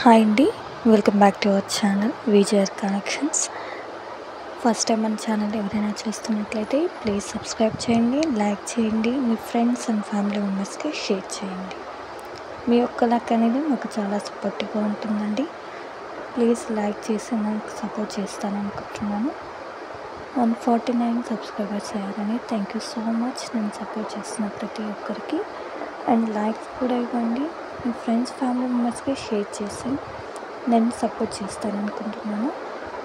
Hi అండి, welcome back to our channel VJR collections. First time మన ఛానల్ ఎవరైనా చూస్తున్నట్లయితే ప్లీజ్ సబ్స్క్రైబ్ చేయండి, లైక్ చేయండి, మీ ఫ్రెండ్స్ అండ్ ఫ్యామిలీ మెంబర్స్కి షేర్ చేయండి. మీ యొక్క లైక్ అనేది మాకు చాలా సపోర్టివ్గా ఉంటుందండి. ప్లీజ్ లైక్ చేసి నాకు సపోర్ట్ చేస్తాననుకుంటున్నాను. 149 సబ్స్క్రైబర్స్ అయ్యారని థ్యాంక్ యూ సో మచ్. నేను సపోర్ట్ చేస్తున్న ప్రతి ఒక్కరికి అండ్ లైక్స్ కూడా ఇవ్వండి. మీ ఫ్రెండ్స్ ఫ్యామిలీ మెంబర్స్కి షేర్ చేసి నేను సపోర్ట్ చేస్తాననుకుంటున్నాను.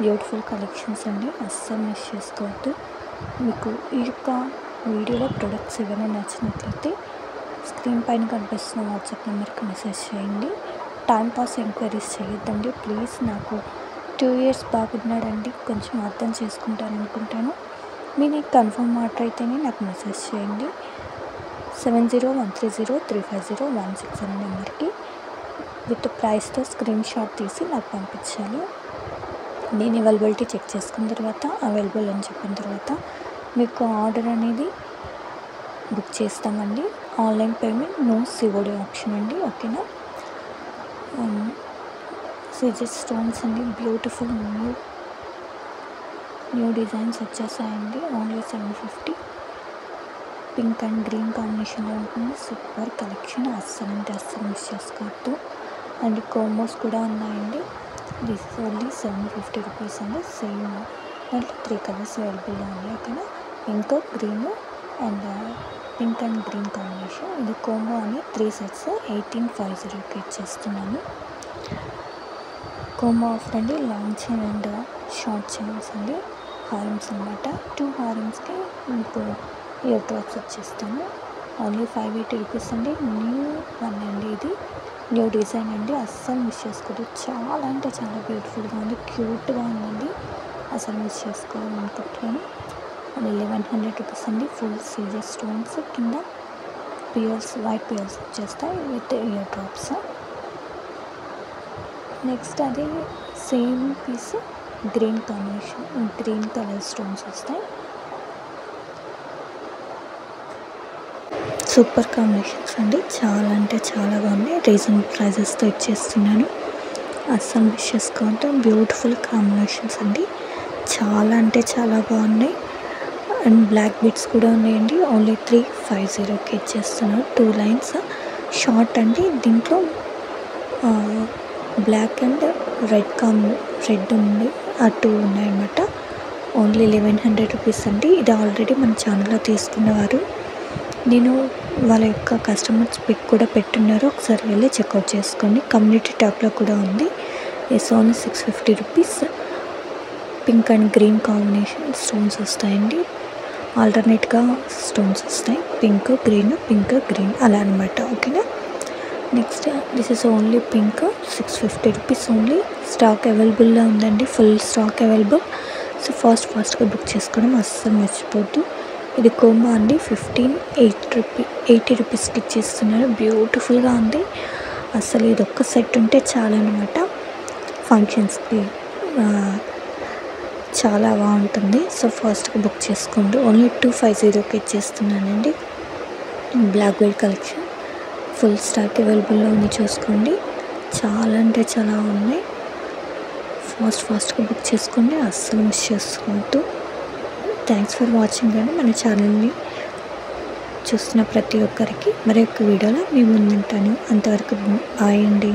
బ్యూటిఫుల్ కలెక్షన్స్ అండి, అస్సలు మిస్ చేసుకోవద్దు. మీకు ఈ యొక్క వీడియోలో ప్రొడక్ట్స్ ఏమైనా నచ్చినట్లయితే స్క్రీన్ పైన కనిపిస్తున్న వాట్సాప్ నెంబర్కి మెసేజ్ చేయండి. టైంపాస్ ఎంక్వైరీస్ చేయొద్దండి ప్లీజ్. నాకు 2 years బాగున్నాడండి, కొంచెం అర్థం చేసుకుంటాననుకుంటాను. మీరు కన్ఫర్మ్ ఆర్డర్ అయితేనే నాకు మెసేజ్ చేయండి. 7013035016 అనే నెంబర్కి విత్ ప్రైస్తో స్క్రీన్ షాట్ తీసి నాకు పంపించాలి. నేను అవైలబిలిటీ చెక్ చేసుకున్న తర్వాత అవైలబుల్ అని చెప్పిన తర్వాత మీకు ఆర్డర్ అనేది బుక్ చేస్తామండి. Online payment, no COD option అండి, ఓకేనా. సిజెస్ స్టోన్స్ అండి, బ్యూటిఫుల్ న్యూ డిజైన్స్ వచ్చేసాయండి. ఓన్లీ 750. పింక్ అండ్ గ్రీన్ కాంబినేషన్లో ఉంటుంది. సూపర్ కలెక్షన్, అస్సలు అంటే అస్సలు మిస్ చేసుకోవద్దు. అండ్ కోమోస్ కూడా ఉన్నాయండి. దిస్ ఇస్ ఓన్లీ 750 రూపీస్ అండి. సేమ్ దాంట్లో 3 కలర్స్ అవైలబుల్గా ఉన్నాయి, ఓకేనా. Pink, green pink and green combination. ఇది కోమో అని 3 sets 1850కి ఇచ్చేస్తున్నాను. కోమో ఆఫర్ అండి, long chain and short chains అండి, హారమ్స్ అనమాట. 2 హారమ్స్కి మీకు ఇయర్ డ్రాప్స్ వచ్చేస్తాను. ఓన్లీ 580 రూపీస్ అండి. న్యూ వన్ అండి, ఇది న్యూ డిజైన్ అండి, అస్సలు మిస్ చేసుకోవద్దు. చాలా అంటే చాలా బ్యూటిఫుల్గా ఉంది, క్యూట్గా ఉందండి, అసలు మిస్ చేసుకోవాలనుకుంటున్నాను. అది 1100 రూపీస్ అండి. ఫుల్ సీజర్ స్టోన్స్ కింద పియర్స్, వైట్ పియర్స్ వచ్చేస్తాయి విత్ ఇయర్ డ్రాప్స్. నెక్స్ట్ అది same piece green combination, green colour stones వస్తాయి. సూపర్ కాంబినేషన్స్ అండి, చాలా అంటే చాలా బాగున్నాయి. రీజనబుల్ ప్రైజెస్తో ఇచ్చేస్తున్నాను, అస్సలు మిస్ చేసుకోవద్దు. బ్యూటిఫుల్ కాంబినేషన్స్ అండి, చాలా అంటే చాలా బాగున్నాయి. అండ్ బ్లాక్ బీడ్స్ కూడా ఉన్నాయండి. ఓన్లీ 350కి ఇచ్చేస్తున్నాను. 2 lines షార్ట్ అండి. దీంట్లో బ్లాక్ అండ్ రెడ్ ఉంది, ఆ 2 ఉన్నాయన్నమాట. ఓన్లీ 1100 రూపీస్ అండి. ఇది ఆల్రెడీ మన ఛానల్లో తీసుకున్నవారు, నేను వాళ్ళ యొక్క కస్టమర్స్ పిక్ కూడా పెట్టున్నారు, ఒకసారి వెళ్ళి చెక్అవుట్ చేసుకోండి. కమ్యూనిటీ ట్యాబ్లో కూడా ఉంది. It's only 650 rupees. Pink and green combination stones వస్తాయండి, ఆల్టర్నేట్గా స్టోన్స్ వస్తాయి. పింక్ గ్రీన్ అలా అనమాట, ఓకేనా. Next this is only pink, 650 rupees only. Stock అవైలబుల్లో ఉందండి, ఫుల్ స్టాక్ అవైలబుల్. సో ఫాస్ట్గా బుక్ చేసుకోవడం అస్సలు మర్చిపోద్దు. ఇది కోమో అండి, 80 రూపీస్కి ఇచ్చేస్తున్నారు. బ్యూటిఫుల్గా ఉంది, అసలు ఇది ఒక్క సెట్ ఉంటే చాలన్నమాట. ఫంక్షన్స్కి చాలా బాగుంటుంది. సో ఫాస్ట్గా బుక్ చేసుకోండి. ఓన్లీ 250కి ఇచ్చేస్తున్నానండి. Black belt collection full stock అవైలబుల్లో ఉంది, చూసుకోండి. చాలా అంటే చాలా ఉన్నాయి. ఫాస్ట్గా బుక్ చేసుకోండి, అస్సలు మిస్ చేసుకోవద్దు. థ్యాంక్స్ ఫర్ వాచింగ్ అండి. మన ఛానల్ని చూస్తున్న ప్రతి ఒక్కరికి మరి యొక్క వీడియోలో మీ ముందుంటాను. అంతవరకు బాయ్ అండి.